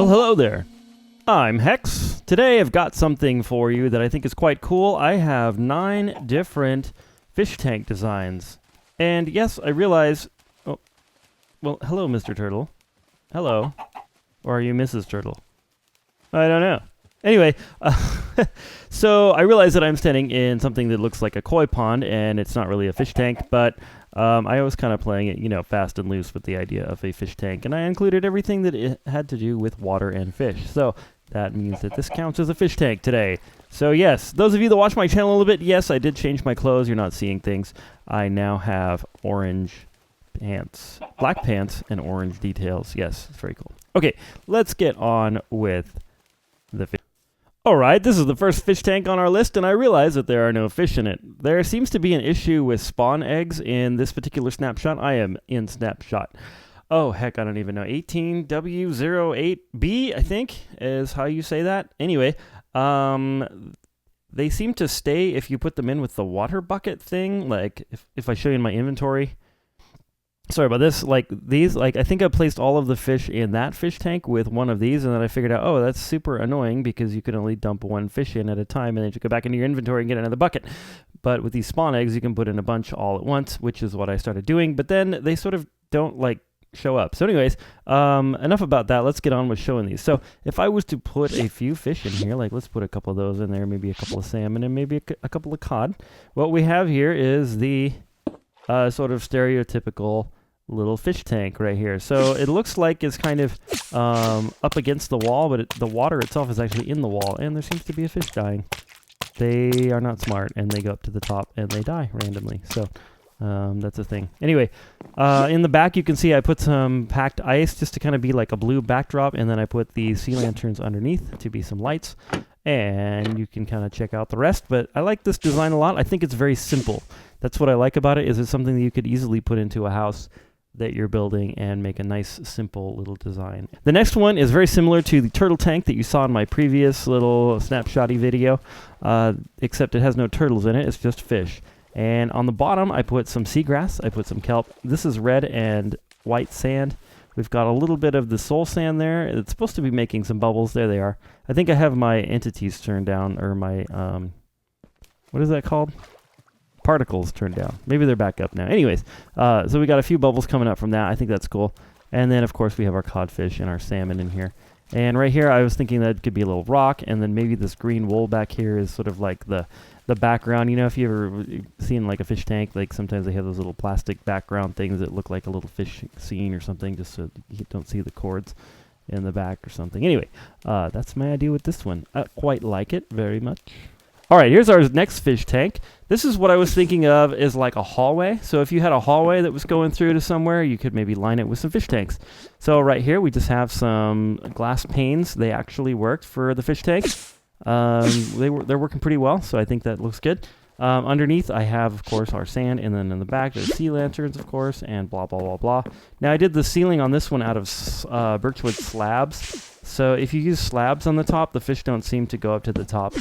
Well, hello there. I'm Hex. Today I've got something for you that I think is quite cool. I have 9 different fish tank designs. And yes, I realize... Oh, well, hello, Mr. Turtle. Hello. Or are you Mrs. Turtle? I don't know. Anyway, so I realize that I'm standing in something that looks like a koi pond, and it's not really a fish tank, but I was kind of playing it, you know, fast and loose with the idea of a fish tank, and I included everything that it had to do with water and fish. So that means that this counts as a fish tank today. So yes, those of you that watch my channel a little bit, yes, I did change my clothes. You're not seeing things. I now have orange pants, black pants, and orange details. Yes, it's very cool. Okay, let's get on with the fish. Alright, this is the first fish tank on our list, and I realize that there are no fish in it. There seems to be an issue with spawn eggs in this particular snapshot. I am in snapshot. Oh, heck, I don't even know. 18W08B, I think, is how you say that. Anyway, they seem to stay if you put them in with the water bucket thing. Like, if I show you in my inventory... Sorry about this, like these, like I think I placed all of the fish in that fish tank with one of these, and then I figured out, oh, that's super annoying because you can only dump one fish in at a time, and then you go back into your inventory and get another bucket. But with these spawn eggs, you can put in a bunch all at once, which is what I started doing, but then they sort of don't like show up. So anyways, enough about that. Let's get on with showing these. So if I was to put a few fish in here, like let's put a couple of those in there, maybe a couple of salmon, and maybe a couple of cod. What we have here is the sort of stereotypical little fish tank right here. So it looks like it's kind of up against the wall, but the water itself is actually in the wall, and there seems to be a fish dying. They are not smart, and they go up to the top, and they die randomly. So that's a thing. Anyway, in the back you can see I put some packed ice just to kind of be like a blue backdrop, and then I put the sea lanterns underneath to be some lights, and you can kind of check out the rest. But I like this design a lot. I think it's very simple. That's what I like about it, is it's something that you could easily put into a house that you're building and make a nice, simple little design. The next one is very similar to the turtle tank that you saw in my previous little snapshotty video, except it has no turtles in it, it's just fish. And on the bottom, I put some seagrass, I put some kelp. This is red and white sand. We've got a little bit of the soul sand there. It's supposed to be making some bubbles. There they are. I think I have my entities turned down, or my, what is that called? Particles turned down. Maybe they're back up now. Anyways, so we got a few bubbles coming up from that. I think that's cool. And then, of course, we have our codfish and our salmon in here. And right here, I was thinking that it could be a little rock, and then maybe this green wool back here is sort of like the background. You know, if you ever seen like a fish tank, like sometimes they have those little plastic background things that look like a little fish scene or something, just so you don't see the cords in the back or something. Anyway, that's my idea with this one. I quite like it very much. All right, here's our next fish tank. This is what I was thinking of is like a hallway. So if you had a hallway that was going through to somewhere, you could maybe line it with some fish tanks. So right here, we just have some glass panes. They actually worked for the fish tank. They're working pretty well, so I think that looks good. Underneath, I have, of course, our sand, and then in the back, there's sea lanterns, of course, and blah, blah, blah, blah. Now, I did the ceiling on this one out of birchwood slabs. So if you use slabs on the top, the fish don't seem to go up to the top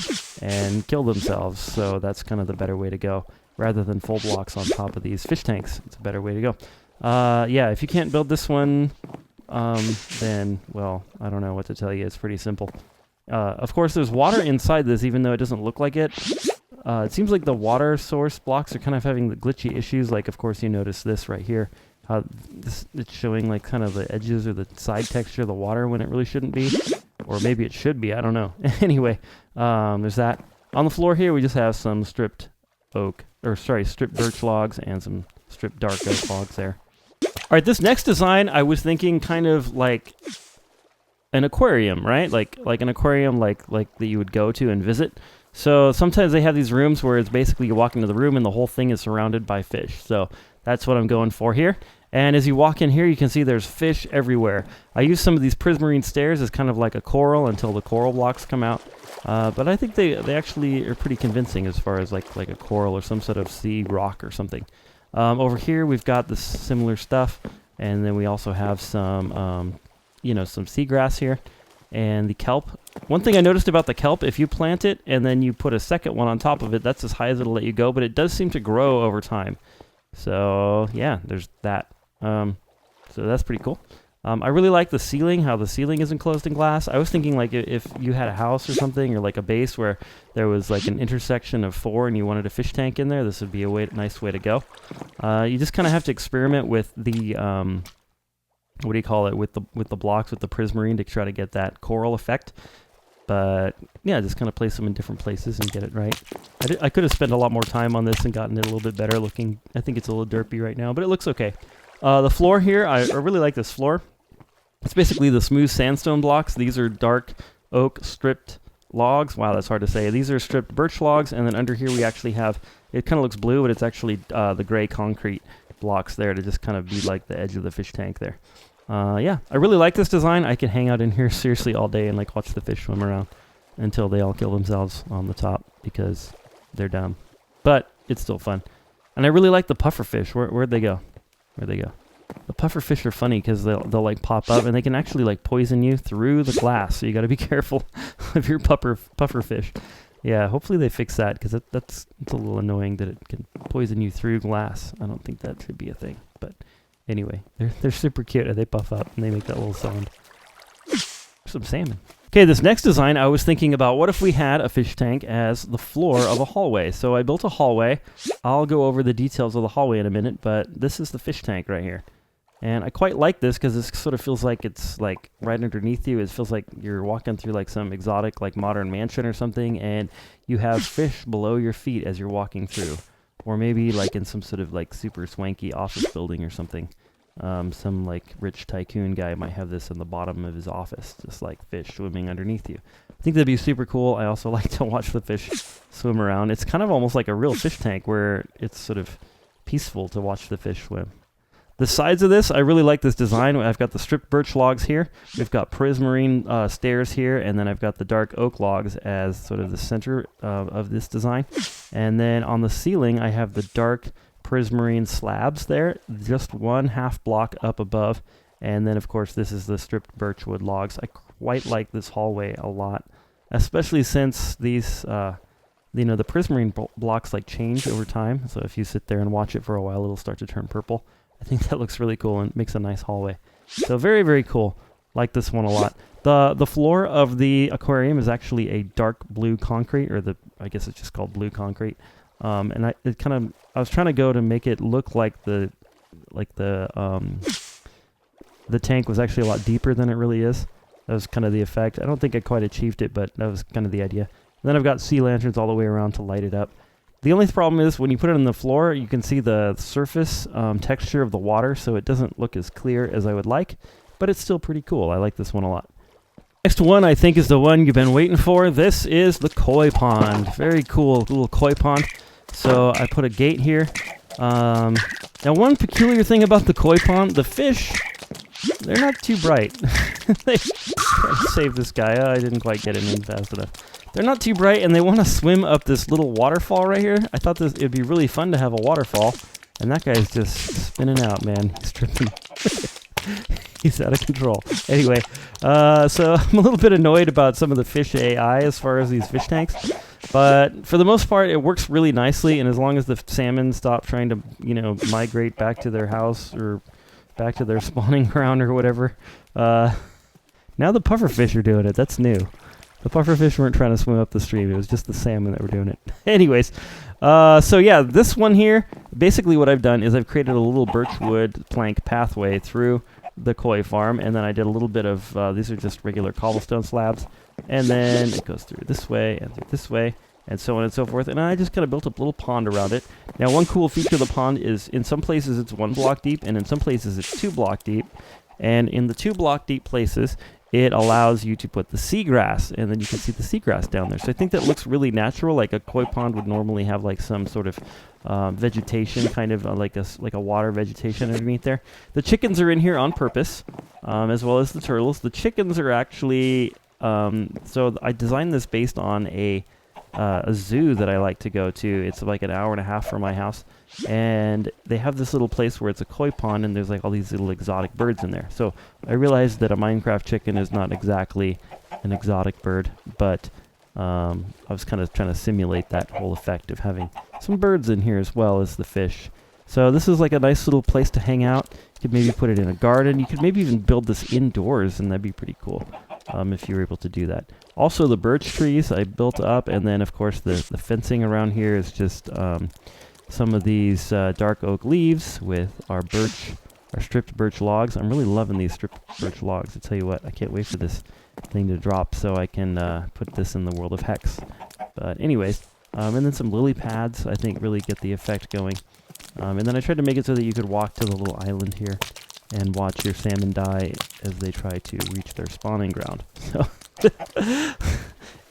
and kill themselves. So that's kind of the better way to go, rather than full blocks on top of these fish tanks. It's a better way to go. Yeah, if you can't build this one, then, well, I don't know what to tell you. It's pretty simple. Of course, there's water inside this, even though it doesn't look like it. It seems like the water source blocks are kind of having the glitchy issues. Like, of course, you notice this right here. How it's showing like kind of the edges or the side texture of the water when it really shouldn't be. Or maybe it should be, I don't know. Anyway, there's that. On the floor here, we just have some stripped birch logs and some stripped dark oak logs there. All right, this next design, I was thinking kind of like an aquarium, right? Like an aquarium like that you would go to and visit. So sometimes they have these rooms where it's basically you walk into the room and the whole thing is surrounded by fish. So that's what I'm going for here. And as you walk in here, you can see there's fish everywhere. I use some of these prismarine stairs as kind of like a coral until the coral blocks come out. But I think they actually are pretty convincing as far as like a coral or some sort of sea rock or something. Over here, we've got this similar stuff. And then we also have some, some seagrass here. And the kelp. One thing I noticed about the kelp, if you plant it and then you put a second one on top of it, that's as high as it'll let you go. But it does seem to grow over time. So, yeah, there's that. So that's pretty cool. I really like the ceiling, how the ceiling is enclosed in glass. I was thinking like if you had a house or something, or like a base where there was like an intersection of 4 and you wanted a fish tank in there, this would be a nice way to go. You just kind of have to experiment with the, what do you call it, with the blocks, with the prismarine to try to get that coral effect. But yeah, just kind of place them in different places and get it right. I could have spent a lot more time on this and gotten it a little bit better looking. I think it's a little derpy right now, but it looks okay. The floor here, I really like this floor. It's basically the smooth sandstone blocks. These are dark oak stripped logs. Wow, that's hard to say. These are stripped birch logs, and then under here we actually have, it kind of looks blue, but it's actually the gray concrete blocks there to just kind of be like the edge of the fish tank there. Yeah, I really like this design. I can hang out in here seriously all day and like watch the fish swim around until they all kill themselves on the top because they're dumb. But it's still fun. And I really like the puffer fish. Where'd they go? Where'd they go? The puffer fish are funny because they'll like pop up and they can actually like poison you through the glass. So you got to be careful of your puffer fish. Yeah, hopefully they fix that because it's a little annoying that it can poison you through glass. I don't think that should be a thing. But anyway, they're super cute. They puff up and they make that little sound. Some salmon. Okay, this next design, I was thinking about what if we had a fish tank as the floor of a hallway. So I built a hallway. I'll go over the details of the hallway in a minute, but this is the fish tank right here. And I quite like this because this sort of feels like it's like right underneath you. It feels like you're walking through like some exotic like modern mansion or something, and you have fish below your feet as you're walking through. Or maybe like in some sort of like super swanky office building or something. Some like rich tycoon guy might have this in the bottom of his office, just like fish swimming underneath you. I think that'd be super cool. I also like to watch the fish swim around. It's kind of almost like a real fish tank where it's sort of peaceful to watch the fish swim. The sides of this, I really like this design. I've got the stripped birch logs here. We've got prismarine stairs here, and then I've got the dark oak logs as sort of the center of this design. And then on the ceiling, I have the dark prismarine slabs there, just 1/2 block up above. And then, of course, this is the stripped birchwood logs. I quite like this hallway a lot, especially since these, the prismarine blocks like change over time. So if you sit there and watch it for a while, it'll start to turn purple. I think that looks really cool and makes a nice hallway. So very, very cool. Like this one a lot. The floor of the aquarium is actually a dark blue concrete, or I guess it's just called blue concrete. And I was trying to go to make it look like the tank was actually a lot deeper than it really is. That was kind of the effect. I don't think I quite achieved it, but that was kind of the idea. And then I've got sea lanterns all the way around to light it up. The only problem is when you put it on the floor, you can see the surface texture of the water, so it doesn't look as clear as I would like, but it's still pretty cool. I like this one a lot. Next one I think is the one you've been waiting for. This is the koi pond. Very cool little koi pond. So I put a gate here. Now one peculiar thing about the koi pond, the fish, they're not too bright. They try to save this guy. I didn't quite get him in fast enough. They're not too bright, and they want to swim up this little waterfall right here. I thought it'd be really fun to have a waterfall, and that guy's just spinning out, man. He's tripping. He's out of control. Anyway, so I'm a little bit annoyed about some of the fish AI as far as these fish tanks, but for the most part, it works really nicely, and as long as the salmon stop trying to, migrate back to their house or back to their spawning ground or whatever, now the pufferfish are doing it. That's new. The pufferfish weren't trying to swim up the stream. It was just the salmon that were doing it. Anyways, so yeah, this one here, basically what I've done is I've created a little birchwood plank pathway through the koi farm, and then I did a little bit of, these are just regular cobblestone slabs, and then it goes through this way, and through this way, and so on and so forth, and I just kind of built a little pond around it. Now, one cool feature of the pond is in some places it's 1 block deep, and in some places it's 2 block deep, and in the 2 block deep places, it allows you to put the seagrass, and then you can see the seagrass down there. So I think that looks really natural, like a koi pond would normally have like some sort of vegetation, kind of like a water vegetation underneath there. The chickens are in here on purpose, as well as the turtles. The chickens are actually, so I designed this based on a zoo that I like to go to. It's like an hour and a half from my house, and they have this little place where it's a koi pond, and there's like all these little exotic birds in there. So I realized that a Minecraft chicken is not exactly an exotic bird, but I was kind of trying to simulate that whole effect of having some birds in here as well as the fish. So this is like a nice little place to hang out. You could maybe put it in a garden. You could maybe even build this indoors, and that'd be pretty cool if you were able to do that. Also, the birch trees I built up, and then, of course, the fencing around here is just some of these dark oak leaves with our stripped birch logs. I'm really loving these stripped birch logs. I tell you what, I can't wait for this thing to drop so I can put this in the world of Hex. But anyways, and then some lily pads I think really get the effect going. And then I tried to make it so that you could walk to the little island here and watch your salmon die as they try to reach their spawning ground. So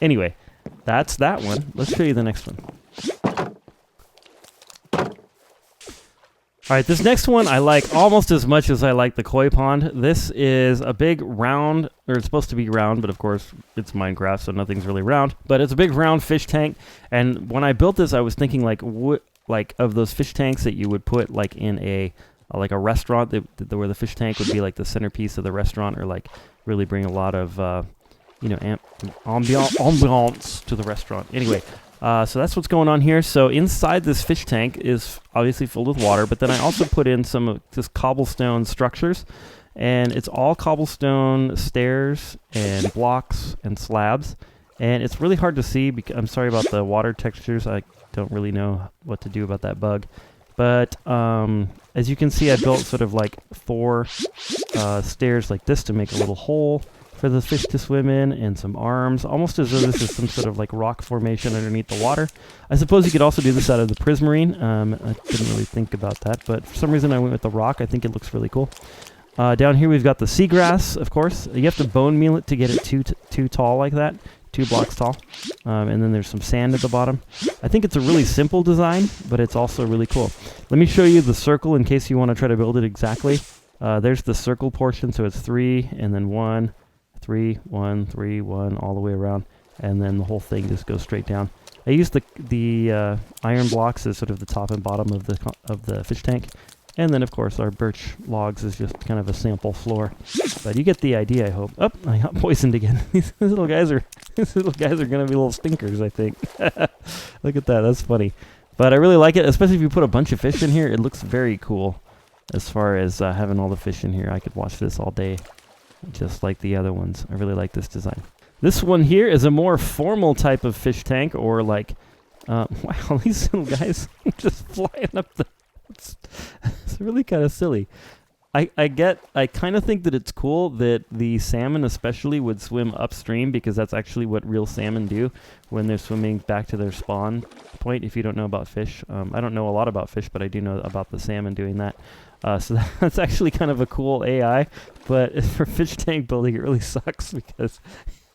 anyway, that's that one. Let's show you the next one. All right, this next one I like almost as much as I like the koi pond. This is a big round, or it's supposed to be round, but of course it's Minecraft, so nothing's really round. But it's a big round fish tank, and when I built this, I was thinking like of those fish tanks that you would put like in a restaurant, where the fish tank would be like the centerpiece of the restaurant, or like really bring a lot of ambiance to the restaurant. Anyway. So that's what's going on here. So inside this fish tank is obviously filled with water, but then I also put in some of this cobblestone structures, and it's all cobblestone stairs and blocks and slabs, and it's really hard to see because I'm sorry about the water textures. I don't really know what to do about that bug, but as you can see, I built sort of like 4 stairs like this to make a little hole for the fish to swim in, and some arms, almost as though this is some sort of like rock formation underneath the water. I suppose you could also do this out of the prismarine. I didn't really think about that, but for some reason I went with the rock. I think it looks really cool. Down here we've got the seagrass, of course. You have to bone meal it to get it too tall like that, 2 blocks tall. And then there's some sand at the bottom. I think it's a really simple design, but it's also really cool. Let me show you the circle in case you want to try to build it exactly. There's the circle portion, so it's 3 and then 1. 3, 1, 3, 1, all the way around, and then the whole thing just goes straight down. I used the iron blocks as sort of the top and bottom of the fish tank, and then of course our birch logs is just kind of a sample floor. But you get the idea, I hope. Oh, I got poisoned again. These little guys are gonna be little stinkers, I think. Look at that, that's funny. But I really like it, especially if you put a bunch of fish in here. It looks very cool. As far as having all the fish in here, I could watch this all day. Just like the other ones. I really like this design. This one here is a more formal type of fish tank, or like, wow, these little guys just flying up the... It's really kind of silly. I kind of think that it's cool that the salmon especially would swim upstream, because that's actually what real salmon do when they're swimming back to their spawn point, if you don't know about fish. I don't know a lot about fish, but I do know about the salmon doing that. So that's actually kind of a cool AI, but for fish tank building, it really sucks because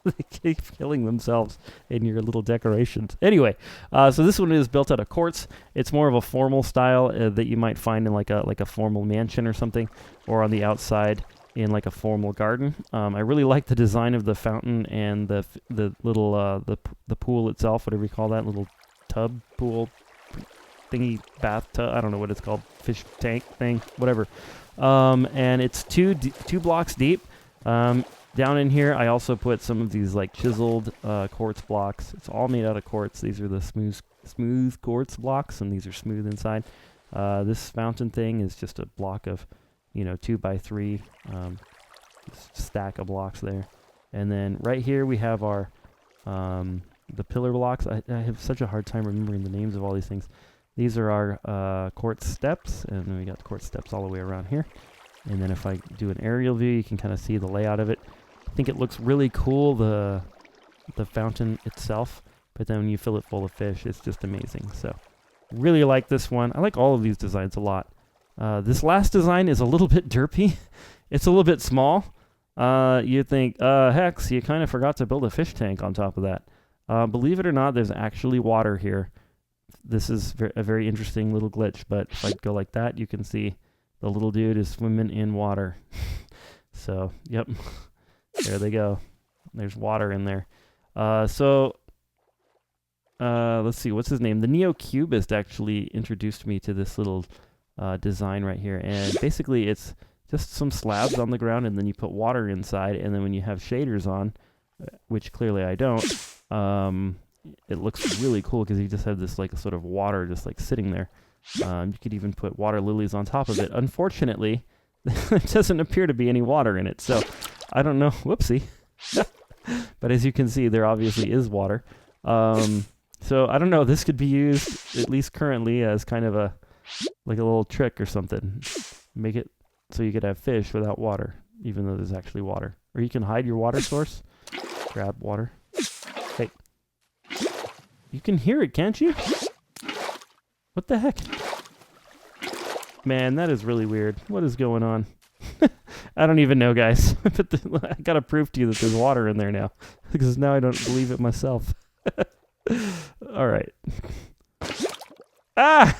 they keep killing themselves in your little decorations. Anyway, so this one is built out of quartz. It's more of a formal style that you might find in like a formal mansion or something, or on the outside in like a formal garden. I really like the design of the fountain and the little the pool itself, whatever you call that, little tub pool thingy, bathtub, I don't know what it's called, fish tank thing, whatever. And it's two blocks deep. Down in here, I also put some of these like chiseled quartz blocks. It's all made out of quartz. These are the smooth quartz blocks, and these are smooth inside. This fountain thing is just a block of, 2 by 3 stack of blocks there. And then right here we have our the pillar blocks. I have such a hard time remembering the names of all these things. These are our quartz steps, and then we got the quartz steps all the way around here. And then if I do an aerial view, you can kind of see the layout of it. I think it looks really cool, the fountain itself, but then when you fill it full of fish, it's just amazing. So really like this one. I like all of these designs a lot. This last design is a little bit derpy. It's a little bit small. You'd think, Hex, you kind of forgot to build a fish tank on top of that. Believe it or not, there's actually water here. This is a very interesting little glitch, but if I go like that, you can see the little dude is swimming in water. So, yep, there they go. There's water in there. Let's see, what's his name? The Neo-Cubist actually introduced me to this little design right here, and basically it's just some slabs on the ground, and then you put water inside, and then when you have shaders on, which clearly I don't, it looks really cool because you just have this like sort of water just like sitting there. You could even put water lilies on top of it. Unfortunately, there doesn't appear to be any water in it, so I don't know. Whoopsie. But as you can see, there obviously is water. So I don't know. This could be used, at least currently, as kind of a little trick or something. Make it so you could have fish without water, even though there's actually water. Or you can hide your water source. Grab water. Hey. You can hear it, can't you? What the heck? Man, that is really weird. What is going on? I don't even know, guys. But I gotta prove to you that there's water in there now, because now I don't believe it myself. All right. Ah!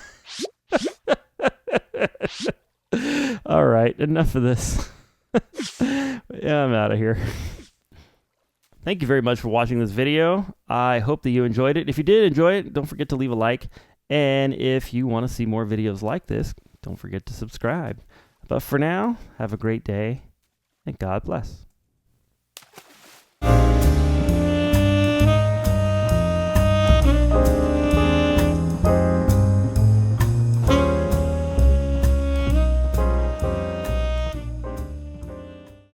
All right, enough of this. Yeah, I'm out of here. Thank you very much for watching this video. I hope that you enjoyed it. If you did enjoy it, don't forget to leave a like. And if you want to see more videos like this, don't forget to subscribe. But for now, have a great day, and God bless.